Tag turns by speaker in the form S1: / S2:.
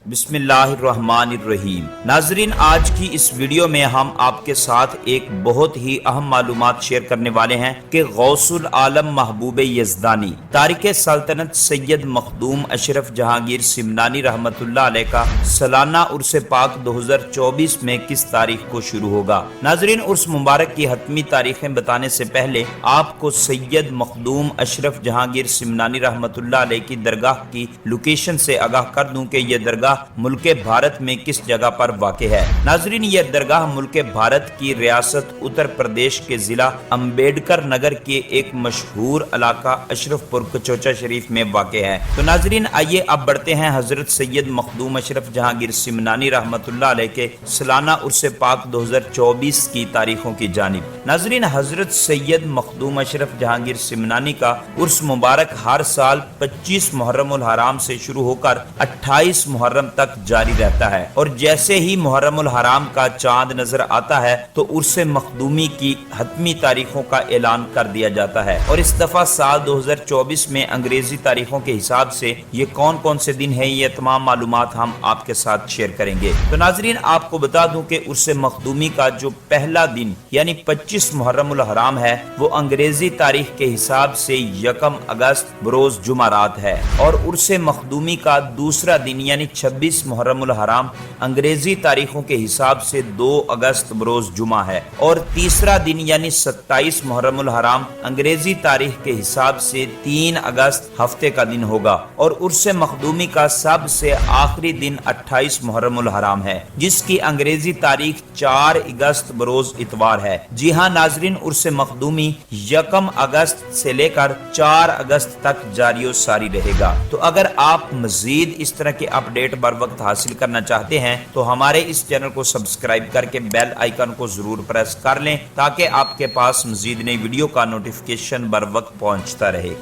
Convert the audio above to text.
S1: بسم اللہ الرحمن الرحیم۔ ناظرین، آج کی اس ویڈیو میں ہم آپ کے ساتھ ایک بہت ہی اہم معلومات شیئر کرنے والے ہیں کہ غوث العالم محبوب یزدانی تارک سلطنت سید مخدوم اشرف جہانگیر سمنانی رحمت اللہ علیہ کا سالانہ عرس پاک 2024 میں کس تاریخ کو شروع ہوگا۔ ناظرین، عرس مبارک کی حتمی تاریخیں بتانے سے پہلے آپ کو سید مخدوم اشرف جہانگیر سمنانی رحمت اللہ علیہ کی درگاہ کی لوکیشن سے آگاہ کر دوں کہ یہ درگاہ ملک بھارت میں کس جگہ پر واقع ہے۔ ناظرین، یہ درگاہ ملک بھارت کی ریاست اتر پردیش کے ضلع امبیڈکر نگر کے ایک مشہور علاقہ اشرف پور کچوچا شریف میں واقع ہے۔ تو ناظرین، آئیے اب بڑھتے ہیں حضرت سید مخدوم اشرف جہانگیر سمنانی رحمت اللہ علیہ کے سالانہ عرس پاک 2024 کی تاریخوں کی جانب۔ ناظرین، حضرت سید مخدوم اشرف جہانگیر سمنانی کا عرس مبارک ہر سال 25 محرم الحرام سے شروع ہو کر 28 محرم تک جاری رہتا ہے، اور جیسے ہی محرم الحرام کا چاند نظر آتا ہے تو عرس مخدومی کی حتمی تاریخوں کا اعلان کر دیا جاتا ہے۔ اور اس دفعہ سال 2024 میں انگریزی تاریخوں کے حساب سے یہ کون کون سے دن ہیں، یہ تمام معلومات ہم آپ کے ساتھ شیئر کریں گے۔ تو ناظرین، آپ کو بتا دوں کہ عرس مخدومی کا جو پہلا دن یعنی 25 محرم الحرام ہے وہ انگریزی تاریخ کے حساب سے 1 اگست بروز جمعرات ہے، اور عرس مخدومی کا دوسرا دن یعنی 26 محرم الحرام انگریزی تاریخوں کے حساب سے 2 اگست بروز جمعہ ہے، اور تیسرا دن یعنی 27 محرم الحرام انگریزی تاریخ کے حساب سے 3 اگست ہفتے کا دن ہوگا، اور عرس مخدومی کا سب سے آخری دن 28 محرم الحرام ہے، جس کی انگریزی تاریخ 4 اگست بروز اتوار ہے۔ جی ہاں ناظرین، عرس مخدومی 1 اگست سے لے کر 4 اگست تک جاری و ساری رہے گا۔ تو اگر آپ مزید اس طرح کے اپڈیٹ بر وقت حاصل کرنا چاہتے ہیں تو ہمارے اس چینل کو سبسکرائب کر کے بیل آئیکن کو ضرور پریس کر لیں تاکہ آپ کے پاس مزید نئی ویڈیو کا نوٹیفیکیشن بر وقت پہنچتا رہے۔